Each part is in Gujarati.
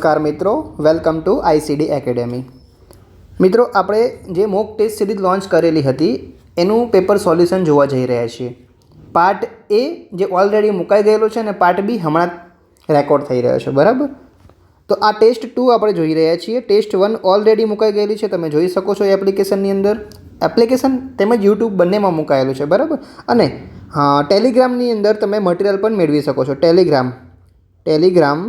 નમસ્કાર મિત્રો, વેલકમ ટુ આઈસીડી એકેડેમી। મિત્રો, આપણે જે મોક ટેસ્ટ સિરીઝ લોન્ચ કરેલી હતી એનું પેપર સોલ્યુશન જોવા જઈ રહ્યા છીએ। પાર્ટ એ જે ઓલરેડી મુકાઈ ગયેલો છે અને પાર્ટ બી હમણાં રેકોર્ડ થઈ રહ્યો છે, બરાબર। તો આ ટેસ્ટ 2 આપણે જોઈ રહ્યા છીએ। ટેસ્ટ 1 ઓલરેડી મુકાઈ ગયેલી છે, તમે જોઈ શકો છો એપ્લિકેશનની અંદર। એપ્લિકેશન તેમજ યુટ્યુબ બંનેમાં મુકાયેલું છે, બરાબર। અને ટેલિગ્રામની અંદર તમે મટીરિયલ પણ મેળવી શકો છો। ટેલિગ્રામ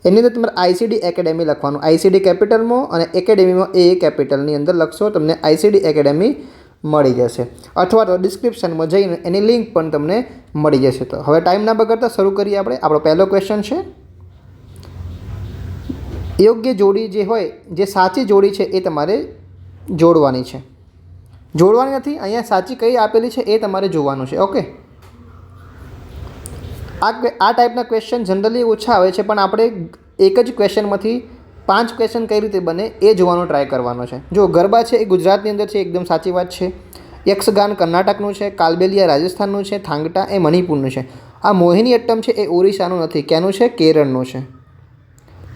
એની અંદર તમારે આઈસીડી એકેડેમી લખવાનું, આઈસીડી કેપિટલમાં અને એકેડેમીમાં એ કેપિટલની અંદર લખશો, તમને આઈસીડી એકેડેમી મળી જશે। અથવા તો ડિસ્ક્રિપ્શનમાં જઈને એની લિંક પણ તમને મળી જશે। તો હવે ટાઈમ ના બગાડતા શરૂ કરીએ આપણે। આપણો પહેલો ક્વેશ્ચન છે, યોગ્ય જોડી જે હોય, જે સાચી જોડી છે એ તમારે જોડવાની છે। જોડવાની નથી, અહીંયા સાચી કઈ આપેલી છે એ તમારે જોવાનું છે, ઓકે। આ ટાઈપના ક્વેશ્ચન જનરલી ઓછા આવે છે, પણ આપણે એક જ ક્વેશ્ચનમાંથી 5 ક્વેશ્ચન કઈ રીતે બને એ જોવાનો ટ્રાય કરવાનો છે। જો ગરબા છે એ ગુજરાતની અંદર છે, એકદમ સાચી વાત છે। યક્ષગાન કર્ણાટકનું છે, કાલબેલિયા રાજસ્થાનનું છે, થાંગટા એ મણિપુરનું છે। આ મોહિની અટ્ટમ છે એ ઓરિસ્સાનું નથી, ક્યાંનું છે? કેરળનું છે।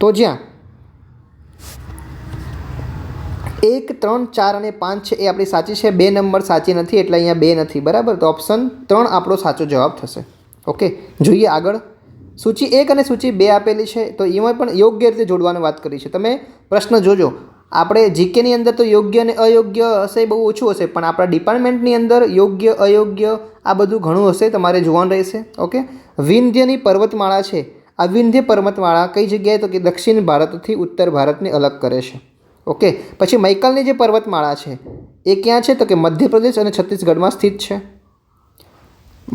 તો જ્યાં 1, 3, 4 અને 5 છે એ આપણી સાચી છે, 2 નંબર સાચી નથી એટલે અહીંયા 2 નથી, બરાબર। તો ઓપ્શન 3 આપણો સાચો જવાબ થશે, ઓકે। જોઈએ આગળ। સૂચિ 1 અને સૂચિ 2 આપેલી છે, તો એમાં પણ યોગ્ય રીતે જોડવાની વાત કરી છે। તમે પ્રશ્ન જોજો, આપણે જીકેની અંદર તો યોગ્ય અને અયોગ્ય હશે, બહુ ઓછું હશે, પણ આપણા ડિપાર્ટમેન્ટની અંદર યોગ્ય અયોગ્ય આ બધું ઘણું હશે, તમારે જોવાનું રહેશે, ઓકે। વિંધ્યની પર્વતમાળા છે, આ વિંધ્ય પર્વતમાળા કઈ જગ્યાએ? તો કે દક્ષિણ ભારતથી ઉત્તર ભારતને અલગ કરે છે, ઓકે। પછી મૈકલની જે પર્વતમાળા છે એ ક્યાં છે? તો કે મધ્યપ્રદેશ અને છત્તીસગઢમાં સ્થિત છે।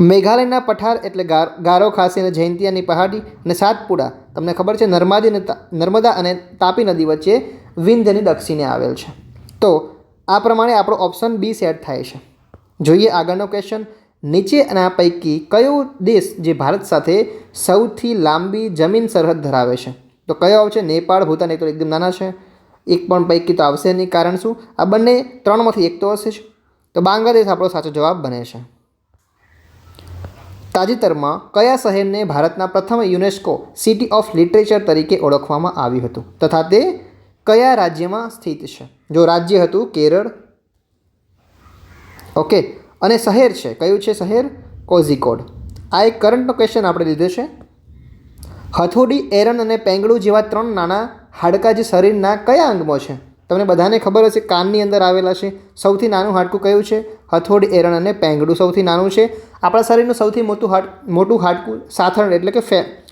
મેઘાલયના પઠાર એટલે ગારો, ખાસી અને જયંતિયાની પહાડી અને સાતપુડા તમને ખબર છે નર્મદા અને તાપી નદી વચ્ચે વિંધ્યની દક્ષિણે આવેલ છે। તો આ પ્રમાણે આપણો ઓપ્શન બી સેટ થાય છે। જોઈએ આગળનો ક્વેશ્ચન। નીચેના પૈકી કયો દેશ જે ભારત સાથે સૌથી લાંબી જમીન સરહદ ધરાવે છે? તો કયો આવશે? નેપાળ, ભૂતાન એ તો એકદમ નાના છે, એક પણ પૈકી તો આવશે નહીં, કારણ શું? આ બંને 3માંથી એક તો હશે જ। તો બાંગ્લાદેશ આપણો સાચો જવાબ બને છે। તાજેતરમાં કયા શહેરને ભારતના પ્રથમ યુનેસ્કો સિટી ઓફ લિટરેચર તરીકે ઓળખવામાં આવ્યું હતું તથા તે કયા રાજ્યમાં સ્થિત છે? જો રાજ્ય હતું કેરળ, ઓકે। અને શહેર છે, કયું છે શહેર? કોઝિકોડ। આ એક કરંટનો ક્વેશ્ચન આપણે લીધો છે। હથોડી, એરન અને પેંગડું જેવા 3 નાના હાડકાં જે શરીરના કયા અંગમાં છે? તમને બધાને ખબર હશે, કાનની અંદર આવેલા છે। સૌથી નાનું હાડકું કયું છે? હથોડી, એરણ અને પેંગડું સૌથી નાનું છે। આપણા શરીરનું સૌથી મોટું હાડકું સાથળ એટલે કે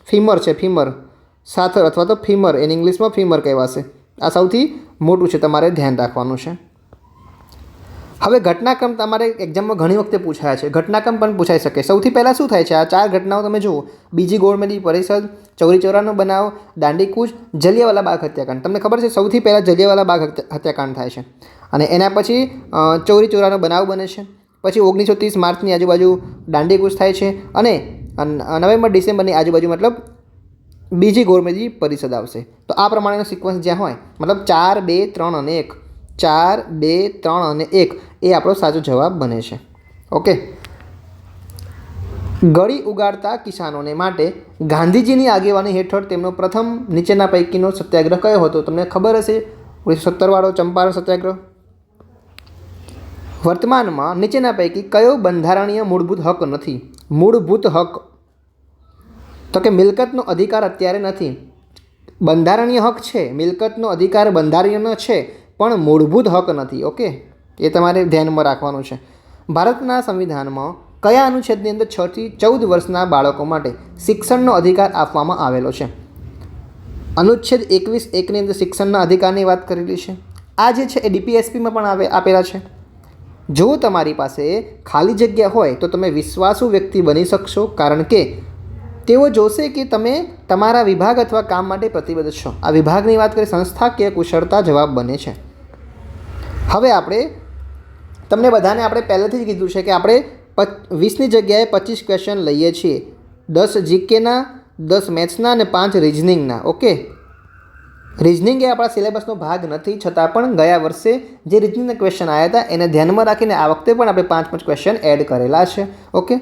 ફીમર છે, ફીમર, સાથળ અથવા તો ફીમર, એને ઇંગ્લિશમાં ફીમર કહેવાશે। આ સૌથી મોટું છે, તમારે ધ્યાન રાખવાનું છે। હવે ઘટનાક્રમ તમારે એક્ઝામમાં ઘણી વખતે પૂછાયા છે, ઘટનાક્રમ પણ પૂછાઈ શકે। સૌથી પહેલાં શું થાય છે? આ 4 ઘટનાઓ તમે જુઓ, બીજી ગોળમેજી પરિષદ, ચૌરી ચોરાનો બનાવ, દાંડીકૂચ, જલિયાવાલા બાગ હત્યાકાંડ। તમને ખબર છે સૌથી પહેલાં જલિયાવાલા બાગ હત્યાકાંડ થાય છે અને એના પછી ચૌરી ચોરાનો બનાવ બને છે। પછી 1930 માર્ચની આજુબાજુ દાંડીકૂચ થાય છે અને નવેમ્બર ડિસેમ્બરની આજુબાજુ મતલબ બીજી ગોળમેજી પરિષદ આવશે। તો આ પ્રમાણેનો સિક્વન્સ જ્યાં હોય, મતલબ 4, 2, 3 અને 1, 4, 2, 3 અને 1 એ આપણો સાચો જવાબ બને છે, ઓકે। ગળી ઉગાડતા કિસાનોને માટે ગાંધીજીની આગેવાની હેઠળ તેમનો પ્રથમ નીચેના પૈકીનો સત્યાગ્રહ કયો હતો? તમને ખબર હશે, 1917 વાળો ચંપારણ સત્યાગ્રહ। વર્તમાનમાં નીચેના પૈકી કયો બંધારણીય મૂળભૂત હક નથી? મૂળભૂત હક તો કે મિલકતનો અધિકાર અત્યારે નથી, બંધારણીય હક છે, મિલકતનો અધિકાર બંધારણીય છે પણ મૂળભૂત હક નથી, ઓકે। એ તમારે ધ્યાનમાં રાખવાનું છે। ભારતના સંવિધાનમાં કયા અનુચ્છેદની અંદર 6 થી 14 વર્ષના બાળકો માટે શિક્ષણનો અધિકાર આપવામાં આવેલો છે? અનુચ્છેદ 21(1) ની અંદર શિક્ષણના અધિકારની વાત કરેલી છે। આ જે છે એ ડીપીએસપીમાં પણ આપેલા છે। જો તમારી પાસે ખાલી જગ્યા હોય તો તમે વિશ્વાસુ વ્યક્તિ બની શકશો, કારણ કે તેઓ જોશે કે તમે તમારા વિભાગ અથવા કામ માટે પ્રતિબદ્ધ છો। આ વિભાગની વાત કરીએ, સંસ્થાકીય કુશળતા જવાબ બને છે। હવે આપણે તમને બધાને આપણે પહેલેથી જ કીધું છે કે આપણે 20ની જગ્યાએ 25 ક્વેશ્ચન લઈએ છીએ, 10 જીકેના, 10 મેથ્સના અને 5 રિઝનિંગના, ઓકે। રિઝનિંગ એ આપણા સિલેબસનો ભાગ નથી, છતાં પણ ગયા વર્ષે જે રિઝનિંગના ક્વેશ્ચન આવ્યા હતા એને ધ્યાનમાં રાખીને આ વખતે પણ આપણે 5 ક્વેશ્ચન એડ કરેલા છે, ઓકે।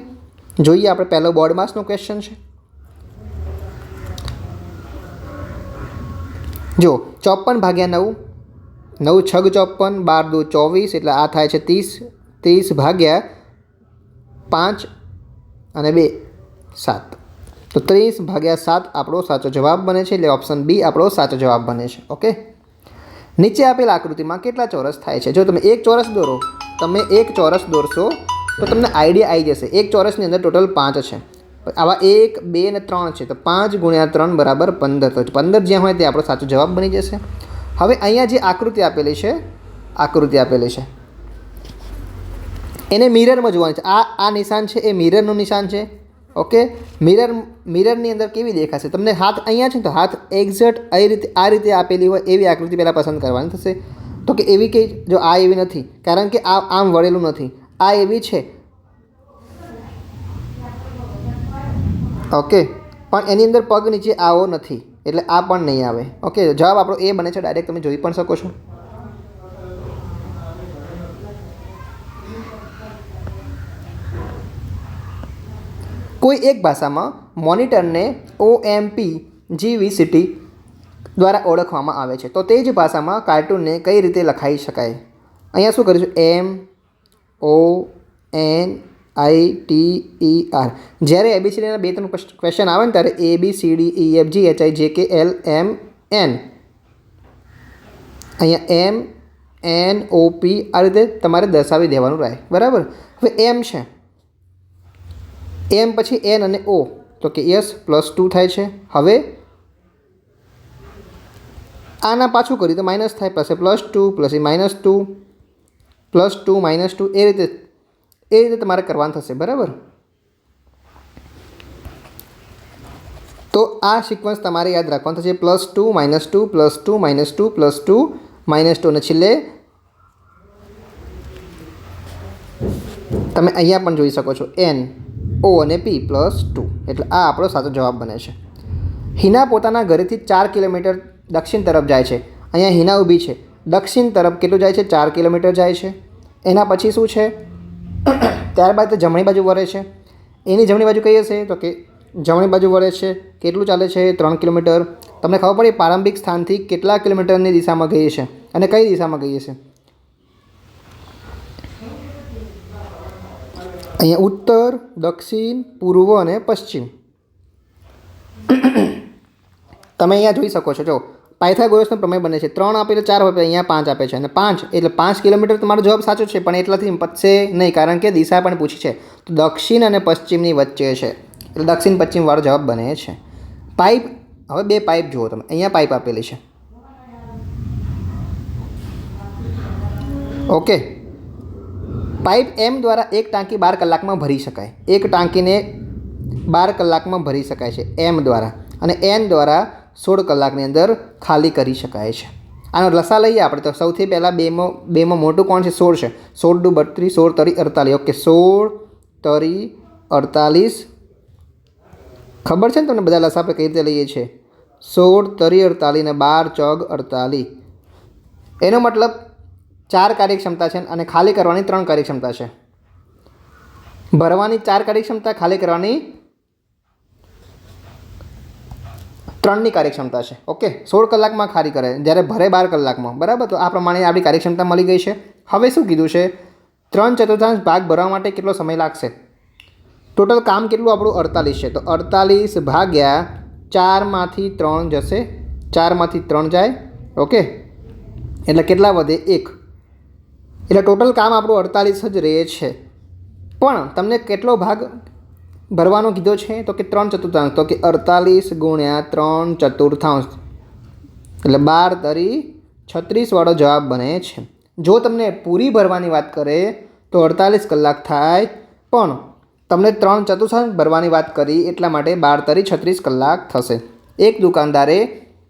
જોઈએ આપણે પહેલો બોર્ડ માસનો ક્વેશ્ચન છે। જો 54/9, 9 છગ 54, 12 દુ 24, એટલે આ થાય છે 30, 30/5 અને 2 7, તો 30/7 આપણો સાચો જવાબ બને છે. એટલે ઓપ્શન બી આપણો સાચો જવાબ બને છે. ઓકે, નીચે આપેલ આકૃતિમાં કેટલા ચોરસ થાય છે? જો તમે એક ચોરસ દોરો, તમે એક ચોરસ દોરશો તો તમને આઈડિયા આવી જશે. એક ચોરસની અંદર ટોટલ 5 છે. આવા 1, 2 અને 3 છે, તો 5 × 3 = 15. તો 15 જ્યાં હોય તે આપણો સાચો જવાબ બની જશે. હવે અહીંયા જે આકૃતિ આપેલી છે એને મિરરમાં જોવાની છે. આ નિશાન છે એ મિરરનું નિશાન છે. ઓકે, મિરરની અંદર કેવી દેખાશે? તમને હાથ અહીંયા છે તો હાથ એક્ઝેક્ટ આ રીતે આપેલી હોય એવી આકૃતિ પહેલાં પસંદ કરવાની થશે. તો કે એવી કે જો આ એવી નથી, કારણ કે આ આમ વળેલું નથી, આ એવી છે. ઓકે, પણ એની અંદર પગ નીચે આવો નથી, એટલે આ પણ નહીં આવે. ઓકે, જવાબ આપણો એ બને છે. ડાયરેક્ટ તમે જોઈ પણ શકો છો. કોઈ એક ભાષામાં મોનિટરને OMPGVCT દ્વારા ઓળખવામાં આવે છે, તો તે જ ભાષામાં કાર્ટૂનને કઈ રીતે લખાઈ શકાય? અહીંયા શું કરીશું? MONITER. જ્યારે ABCDના 2-3 ક્વેશ્ચન આવે ને ત્યારે ABCDEFGHIJKLMN, અહીંયા MNOP આ રીતે તમારે દર્શાવી દેવાનું રહે. બરાબર. હવે M છે, M પછી N અને O, તો કે યસ +2 થાય છે. હવે આના પાછું કર્યું તો માઇનસ થાય, પછી +2 પછી -2 +2 -2 એ રીતે તમારે કરવાનું થશે. બરાબર. તો આ સિક્વન્સ તમારે યાદ રાખવાનું થશે. +2 -2 +2 -2 +2 -2 અને છેલ્લે તમે અહીંયા પણ જોઈ શકો છો N, O અને P +2, એટલે આ આપણો સાચો જવાબ બને છે. હિના પોતાના ઘરેથી 4 કિલોમીટર દક્ષિણ તરફ જાય છે. અહીંયા હિના ઊભી છે, દક્ષિણ તરફ કેટલું જાય છે? 4 કિલોમીટર જાય છે. એના પછી શું છે? ત્યારબાદ તે જમણી બાજુ વળે છે. એની જમણી બાજુ કઈ હશે? તો કે જમણી બાજુ વળે છે. કેટલું ચાલે છે? 3 કિલોમીટર. તમને ખબર પડી પ્રારંભિક સ્થાનથી કેટલા કિલોમીટરની દિશામાં ગઈ છે અને કઈ દિશામાં ગઈ છે? અહીંયા ઉત્તર, દક્ષિણ, પૂર્વ અને પશ્ચિમ. તમે અહીંયા જોઈ શકો છો. જો પાયથાગોરસનો પ્રમેય બને છે. 3 આપે એટલે 4 આપે, અહીંયા 5 આપે છે અને 5 એટલે 5 કિલોમીટર તમારો જવાબ સાચો છે, પણ એટલાથી પતશે નહીં, કારણ કે દિશા પણ પૂછી છે. તો દક્ષિણ અને પશ્ચિમની વચ્ચે છે, એટલે દક્ષિણ પશ્ચિમ વાળો જવાબ બને છે. પાઇપ, હવે 2 પાઇપ જુઓ તમે. અહીંયા પાઇપ આપેલી છે. ઓકે, પાઇપ M દ્વારા એક ટાંકી 12 કલાકમાં ભરી શકાય. એક ટાંકીને 12 કલાકમાં ભરી શકાય છે M દ્વારા, અને N દ્વારા 16 કલાકની અંદર ખાલી કરી શકાય છે. આનો લસા લઈએ આપણે તો સૌથી પહેલાં બેમાં મોટું કોણ છે? 16 છે. 16 દુ 32, 16 તરી 48. ઓકે, 16 તરી 48. ખબર છે ને તમને બધા લસા આપણે કઈ રીતે લઈએ છીએ? 16 તરી 48 ને 12 ચોગ 48. એનો મતલબ 4 કાર્યક્ષમતા છે અને ખાલી કરવાની 3 કાર્યક્ષમતા છે. ભરવાની 4 કાર્યક્ષમતા, ખાલી કરવાની 3ની કાર્યક્ષમતા છે. ઓકે, 16 કલાકમાં ખાલી કરે, જ્યારે ભરે 12 કલાકમાં. બરાબર. તો આ પ્રમાણે આપણી કાર્યક્ષમતા મળી ગઈ છે. હવે શું કીધું છે? 3/4 ભાગ ભરવા માટે કેટલો સમય લાગશે? ટોટલ કામ કેટલું આપણું? 48 છે. તો 48 ભાગ્યા 4માંથી 3 જશે, 4માંથી 3 જાય. ઓકે, એટલે કેટલા વધે? 1. એટલે ટોટલ કામ આપણું 48 જ રહે છે. પણ તમને કેટલો ભાગ ભરવાનો કીધો છે? તો કે 3/4. તો કે 48 × 3/4, એટલે 12 તરી 36 વાળો જવાબ બને છે. જો તમને પૂરી ભરવાની વાત કરે તો 48 કલાક થાય, પણ તમને 3/4 ભરવાની વાત કરી એટલા માટે 12 તરી 36 કલાક થશે. એક દુકાનદારે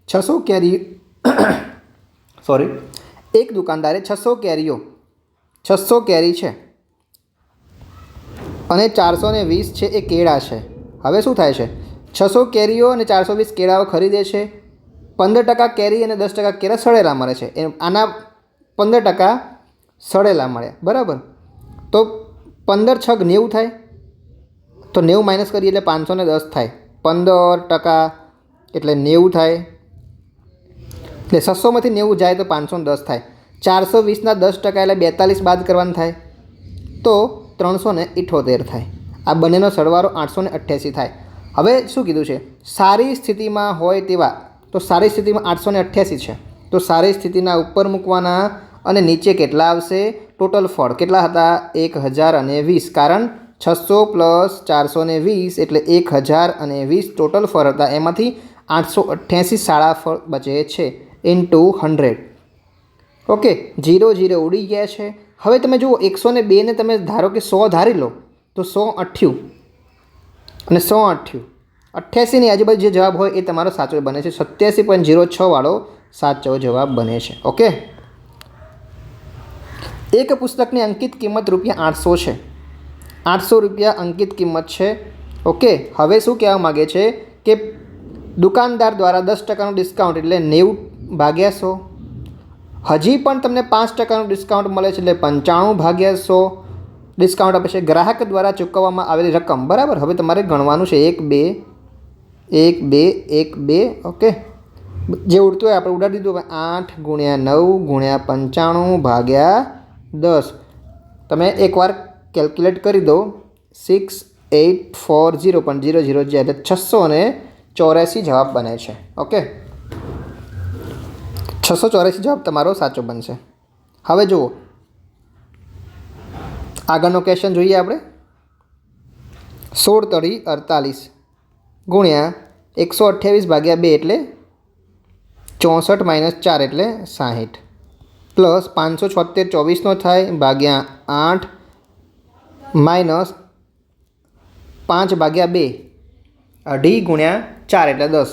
600 કેરી એક દુકાનદારે 600 કેરી છે અને 420 છે એ કેળા છે. હવે શું થાય છે? 600 કેરીઓ અને 420 કેળાઓ ખરીદે છે. 15% કેરી અને 10% કેળા સડેલા મળે છે. આના 15% સડેલા મળ્યા. બરાબર. તો 15 × 6 90 થાય. તો 90 માઇનસ કરીએ એટલે 510 થાય. 15% એટલે 90 થાય. એટલે 600માંથી 90 જાય તો 510 થાય. 420ના 10% એટલે 42 બાદ કરવાનું થાય તો 378 થાય. આ બંનેનો સરવાળો 888 થાય. હવે શું કીધું છે? સારી સ્થિતિમાં હોય તેવા, તો સારી સ્થિતિમાં 888 છે, તો સારી સ્થિતિના ઉપર મૂકવાના અને નીચે કેટલા આવશે? ટોટલ ફળ કેટલા હતા? 1020. કારણ 600 + 420 એટલે 1020 ટોટલ ફળ હતા. એમાંથી 888 સારા ફળ બચે છે ઇન્ટુ 100. ઓકે, 0 0 ઉડી ગયા છે. હવે તમે જુઓ 102 ને તમે ધારો કે 100 ધારી લો તો 100 અને 88ની આજુબાજુ જે જવાબ હોય એ તમારો સાચો બને છે. 87.06 વાળો સાચો જવાબ બને છે. ઓકે, એક પુસ્તકની અંકિત કિંમત ₹800 છે. 800 રૂપિયા અંકિત કિંમત છે. ઓકે, હવે શું કહેવા માગે છે કે દુકાનદાર દ્વારા 10%નું ડિસ્કાઉન્ટ એટલે 90/100. હજી પણ તમને 5%નું ડિસ્કાઉન્ટ મળે છે એટલે 95/100 ડિસ્કાઉન્ટ આપે છે. ગ્રાહક દ્વારા ચૂકવવામાં આવેલી રકમ, બરાબર. હવે તમારે ગણવાનું છે 1 2 1 2. ઓકે, જે ઉડતું હોય આપણે ઉડાડી દીધું. 8 × 9 × 95/10. તમે એકવાર કેલ્ક્યુલેટ કરી દો. 6840 પણ 0 0 જાય એટલે 684 જવાબ બને છે. ઓકે, 684 જવાબ તમારો સાચો બનશે. હવે જુઓ આગળનો ક્વેશ્ચન જોઈએ આપણે. 16 તળી 48 ગુણ્યા 128/2 એટલે 64 - 4 એટલે 60 પ્લસ 576 24નો થાય ભાગ્યા 8 માઇનસ 5/2 અઢી ગુણ્યા 4 એટલે 10.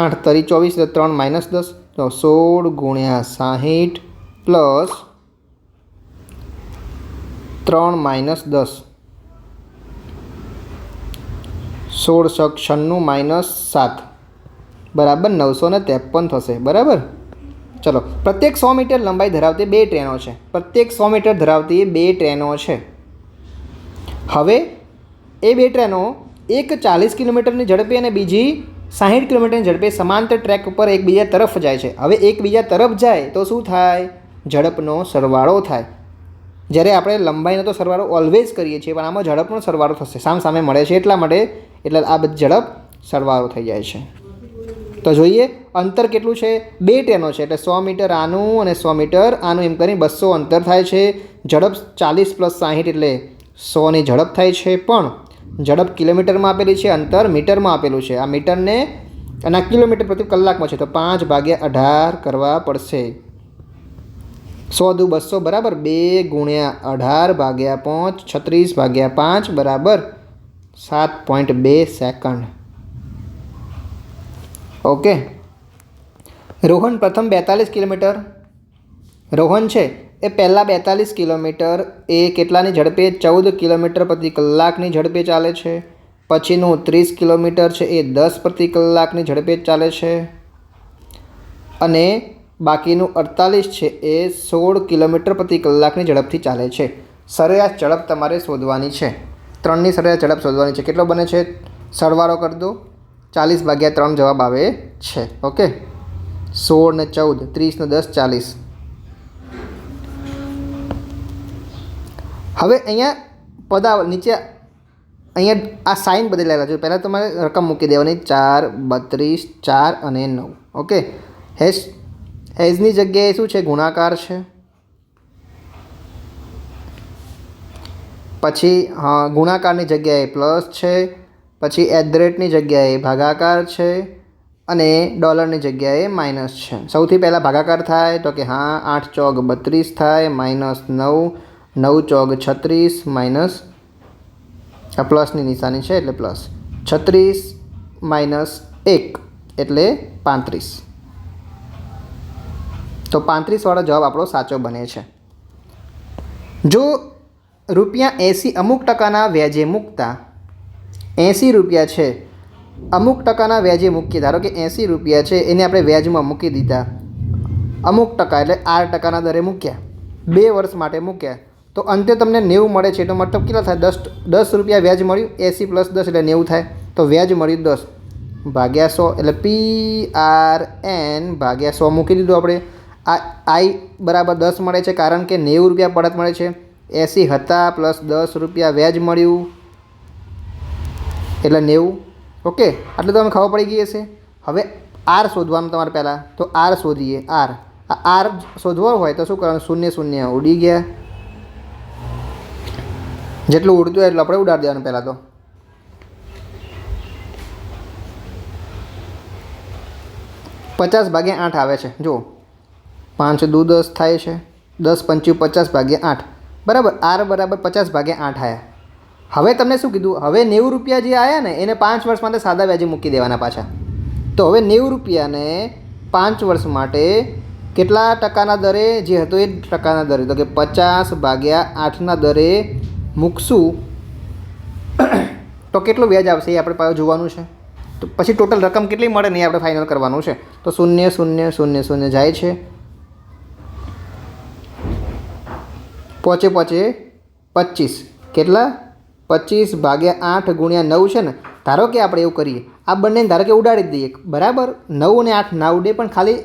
8 તરી 24 એટલે 3 - 10 તો 16 × 60 પ્લસ 3 - 10 16 × 96 - 7 બરાબર 953 થશે. બરાબર. ચલો, પ્રત્યેક 100 મીટર લંબાઈ ધરાવતી 2 ટ્રેનો છે. પ્રત્યેક 100 મીટર ધરાવતી 2 ટ્રેનો છે. હવે એ 2 ટ્રેનો એક 40 કિલોમીટરની ઝડપે અને બીજી 60 કિલોમીટરની ઝડપે સમાંતર ટ્રેક ઉપર એકબીજા તરફ જાય છે. હવે એકબીજા તરફ જાય તો શું થાય? ઝડપનો સરવાળો થાય. જ્યારે આપણે લંબાઈનો તો સરવાળો ઓલવેઝ કરીએ છીએ, પણ આમાં ઝડપનો સરવાળો થશે. સામે મળે છે એટલા માટે, એટલે આ બધી ઝડપ સરવાળો થઈ જાય છે. તો જોઈએ અંતર કેટલું છે? 2 ટ્રેનો છે એટલે 100 મીટર આનું અને 100 મીટર આનું, એમ કરીને 200 અંતર થાય છે. ઝડપ 40 + 60 એટલે 100ની ઝડપ થાય છે. પણ ઝડપ કિલોમીટરમાં આપેલી છે, અંતર મીટરમાં આપેલું છે. આ મીટરને અને આ કિલોમીટર પ્રતિ કલાકમાં છે તો 5/18 કરવા પડશે. 100 × 200 બરાબર 2 × 18/5 36/5 બરાબર 7.2 સેકન્ડ. ઓકે, રોહન પ્રથમ 42 કિલોમીટર, રોહન છે એ પહેલાં 42 કિલોમીટર એ કેટલાની ઝડપે? 14 કિલોમીટર પ્રતિ કલાકની ઝડપે ચાલે છે. પછીનું 30 કિલોમીટર છે એ 10 પ્રતિ કલાકની ઝડપે ચાલે છે. અને બાકીનું 48 છે એ 16 કિલોમીટર પ્રતિ કલાકની ઝડપથી ચાલે છે. સરેરાશ ઝડપ તમારે શોધવાની છે. 3ની સરેરાશ ઝડપ શોધવાની છે. કેટલો બને છે? સરવાળો કરી દો. 40/3 જવાબ આવે છે. ઓકે, 16 ને 14 30 ને 10 40. હવે અહીંયા નીચે અહીંયા આ સાઇન બદલેલા છે. પહેલાં તમારે રકમ મૂકી દેવાની 4 32 4 અને 9. ઓકે, હેઝની જગ્યાએ શું છે? ગુણાકાર છે. પછી ગુણાકારની જગ્યાએ પ્લસ છે. પછી @ જગ્યાએ ભાગાકાર છે અને ડોલરની જગ્યાએ માઇનસ છે. સૌથી પહેલાં ભાગાકાર થાય તો કે 8 ચોક 32 થાય માઇનસ 9 9 ચોક 36 માઇનસ આ પ્લસની નિશાની છે એટલે પ્લસ 36 માઇનસ 1 એટલે 35. તો 35 વાળો જવાબ આપણો સાચો બને છે. જો ₹80 અમુક ટકાના વ્યાજે મૂકતા 80 રૂપિયા છે, અમુક ટકાના વ્યાજે મૂકીએ. ધારો કે 80 રૂપિયા છે એને આપણે વ્યાજમાં મૂકી દીધા અમુક ટકા એટલે 8% દરે મૂક્યા, 2 વર્ષ માટે મૂક્યા, તો અંતે તમને 90 મળે છે. તો મતલબ કેટલા થાય? 10 રૂપિયા વ્યાજ મળ્યું. 80 + 10 એટલે 90 થાય. તો વ્યાજ મળ્યું 10. ભાગ્યા 100 એટલે PRN ભાગ્યા 100 મૂકી દીધું આપણે. આ આઈ બરાબર 10 મળે છે કારણ કે 90 રૂપિયા પડત મળે છે. 80 હતા પ્લસ 10 રૂપિયા વ્યાજ મળ્યું એટલે 90. ઓકે, આટલું તો તમને ખબર પડી ગઈ હશે. હવે આર શોધવાનું તમારે પહેલાં, તો આર શોધીએ. આર આર શોધવો હોય તો શું કરવાનું? 0 0 ઉડી ગયા. જેટલું ઉડતું હોય એટલું આપણે ઉડાડી દેવાનું પહેલાં. તો 50 ભાગ્યા 8 આવે છે. જુઓ 5 દુ 10 થાય છે. 10 5 50 ભાગ્યા 8 બરાબર. આર બરાબર 50 ભાગ્યા 8 આવ્યા. હવે તમને શું કીધું? હવે 90 રૂપિયા જે આવ્યા ને એને 5 વર્ષ માટે સાદા વ્યાજે મૂકી દેવાના પાછા. તો હવે 90 રૂપિયાને 5 વર્ષ માટે કેટલા ટકાના દરે જે હતો એ ટકાના દરે, તો કે 50 ભાગ્યા 8ના દરે મૂકશું તો કેટલું વ્યાજ આવશે એ આપણે પાછું જોવાનું છે. તો પછી ટોટલ રકમ કેટલી મળે ને એ આપણે ફાઇનલ કરવાનું છે. તો 0 0 0 0 જાય છે. પહોંચે 25. કેટલા? 25 ભાગ્યા 8 ગુણ્યા 9 છે ને. ધારો કે આપણે એવું કરીએ, આ બંનેને ધારો કે ઉડાડી જ દઈએ. બરાબર, 9 અને 8 ના ઉડે, પણ ખાલી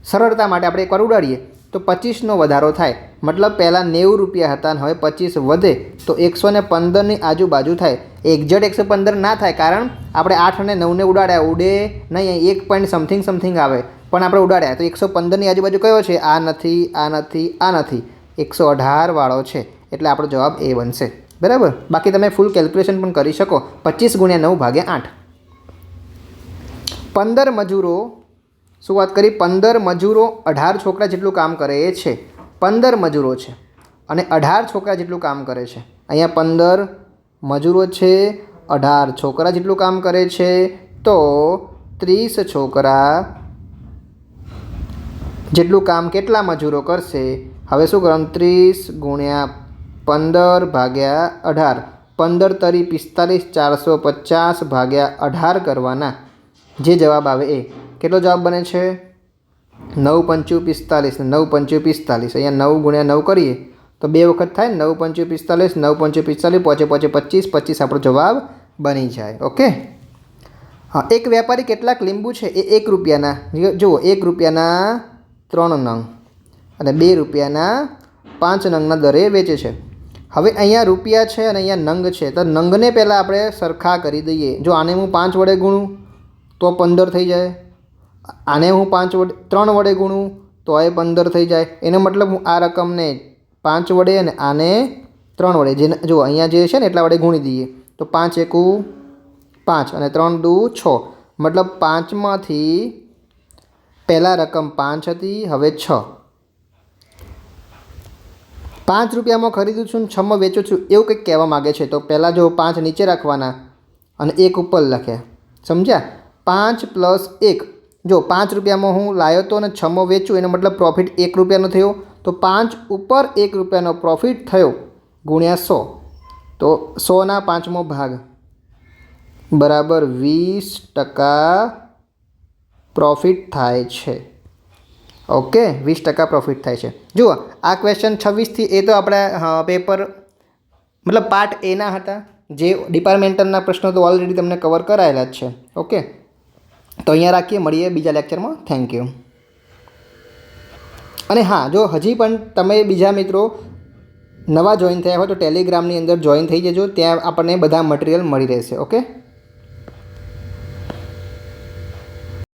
સરળતા માટે આપણે એકવાર ઉડાડીએ તો 25નો વધારો થાય. મતલબ પહેલાં 90 રૂપિયા હતા અને હવે 25 વધે તો 115ની આજુબાજુ થાય. એક્ઝેક્ટ 115 ના થાય, કારણ આપણે 8 અને 9ને ઉડાડ્યા, ઉડે નહીં, 1 પોઈન્ટ સમથિંગ આવે, પણ આપણે ઉડાડ્યા તો 115ની આજુબાજુ કયો છે? આ નથી, આ નથી, આ નથી, 118 વાળો છે. એટલે આપણો જવાબ એ બનશે. બરાબર. બાકી તમે ફૂલ કેલ્ક્યુલેશન પણ કરી શકો. 25 ગુણ્યા 9 ભાગ્યા 8. 15 મજૂરો, શું વાત કરી? 15 મજૂરો 18 છોકરા જેટલું કામ કરે છે. 15 મજૂરો છે અને 18 છોકરા જેટલું કામ કરે છે. અહીંયા 15 મજૂરો છે, 18 છોકરા જેટલું કામ કરે છે. તો 30 છોકરા જેટલું કામ કેટલા મજૂરો કરશે? હવે શું કરવાનું? 30 ગુણ્યા 15 ભાગ્યા 18. 15 તરી 45, 450 ભાગ્યા 18 કરવાના. જે જવાબ આવે એ. કેટલો જવાબ બને છે? 9 5 45. 9 5 45. અહીંયા 9 ગુણ્યા 9 કરીએ તો 2 વખત થાય. 9 5 45, 9 5 45, પહોંચે 25. 25 આપણો જવાબ બની જાય. ઓકે. હા, એક વેપારી કેટલાક લીંબુ છે એ 1 રૂપિયાના, જુઓ 1 રૂપિયાના 3 નંગ અને 2 રૂપિયાના 5 નંગના દરે વેચે છે. હવે અહીંયા રૂપિયા છે અને અહીંયા નંગ છે, તો નંગને પહેલાં આપણે સરખા કરી દઈએ. જો આને હું 5 વડે ગુણું તો 15 થઈ જાય. આને હું 3 વડે ગુણું તો એ 15 થઈ જાય. એનો મતલબ હું આ રકમને 5 વડે અને આને 3 વડે, જે જો અહીંયા જે છે ને એટલા વડે ગુણી દઈએ તો 5 એકુ 5 અને 3 દુ 6. મતલબ 5માંથી પહેલાં રકમ 5 હતી, હવે 6. 5 રૂપિયામાં ખરીદું છું ને 6માં વેચું છું, એવું કંઈક કહેવા માગે છે. તો પહેલાં જો 5 નીચે રાખવાના અને 1 ઉપર લખ્યા. સમજ્યા? 5 પ્લસ 1. જો 5 રૂપિયામાં હું લાવ્યો હતો અને 6માં વેચું, એનો મતલબ પ્રોફિટ 1 રૂપિયાનો થયો. તો 5 ઉપર 1 રૂપિયાનો પ્રોફિટ થયો ગુણ્યા 100. તો 100ના 5મો ભાગ બરાબર 20% પ્રોફિટ થાય છે. ઓકે, 20% પ્રોફિટ થાય છે. જુઓ આ ક્વેશ્ચન 26થી એ તો આપણા પેપર મતલબ પાર્ટ એના હતા. જે ડિપાર્ટમેન્ટલના પ્રશ્નો તો ઓલરેડી તમને કવર કરાયેલા જ છે. ઓકે, તો અહીંયા રાખીએ, મળીએ બીજા લેક્ચરમાં. Thank you. અને હા, જો હજી પણ તમે બીજા મિત્રો નવા જોઈન થયા હોય તો ટેલિગ્રામની અંદર જોઈન થઈ જજો. ત્યાં આપણને બધા મટીરિયલ મળી રહેશે. ઓકે.